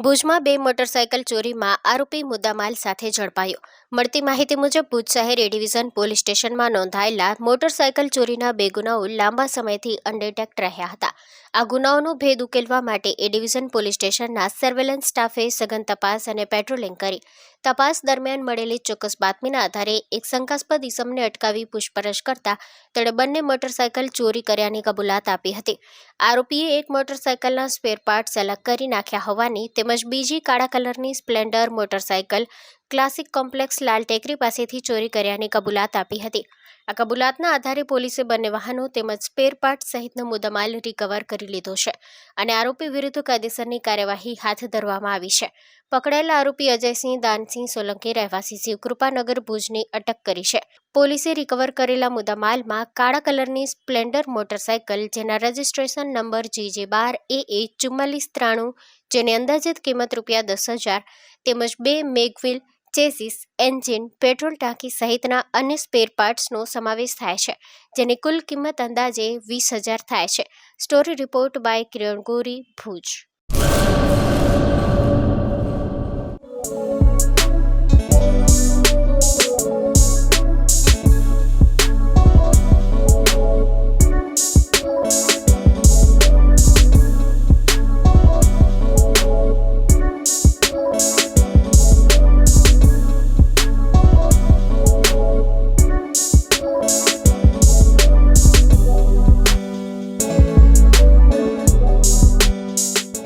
ભુજમાં બે મોટરસાયકલ ચોરીમાં આરોપી મુદ્દામાલ સાથે ઝડપાયો. મળતી માહિતી મુજબ ભુજ શહેર એ ડિવિઝન પોલીસ સ્ટેશનમાં નોંધાયેલા મોટરસાયકલ ચોરીના બે ગુનાઓ લાંબા સમયથી અનડિટેક્ટ રહ્યા હતા. આ ગુનાઓનો ભેદ ઉકેલવા માટે એ ડિવિઝન પોલીસ સ્ટેશનના સર્વેલન્સ સ્ટાફે સઘન તપાસ અને પેટ્રોલિંગ કરી તપાસ દરમિયાન મળેલી ચોક્કસ બાતમીના આધારે એક શંકાસ્પદ ઇસમને અટકાવી પૂછપરછ કરતા તેણે બંને મોટરસાયકલ ચોરી કર્યાની કબૂલાત આપી હતી. આરોપીએ એક મોટરસાયકલના સ્પેર પાર્ટ્સ અલગ કરી નાખ્યા હોવાની તેમજ બીજી કાળા કલરની સ્પ્લેન્ડર મોટરસાયકલ ક્લાસિક કોમ્પ્લેક્સ લાલ ટેકરી પાસેથી ચોરી કર્યાની કબૂલાત આપી હતી. આ કબૂલાતના આધારે પોલીસે બંને વાહનો તેમજ સ્પેર પાર્ટ સહિતનો મુદ્દામાલ રિકવર કરી લીધો છે અને આરોપી વિરુદ્ધ કાયદેસરની કાર્યવાહી હાથ ધરવામાં આવી છે. પકડાયેલા આરોપી અજયસિંહ દાનસિંહ સોલંકી રહેવાસી શિવકૃપાનગર ભુજની અટક કરી છે. પોલીસે રિકવર કરેલા મુદ્દામાલમાં કાળા કલરની સ્પ્લેન્ડર મોટરસાયકલ જેના રજિસ્ટ્રેશન નંબર GJ12AA 4493 જેની અંદાજિત કિંમત ₹10,000 તેમજ બે મેગવિલ ચેસિસ, એન્જિન, પેટ્રોલ ટાંકી સહિતના અન્ય સ્પેર પાર્ટ્સનો સમાવેશ થાય છે, જેની કુલ કિંમત અંદાજે ₹20,000 થાય છે. Story report by Kiran Gori, Bhuj.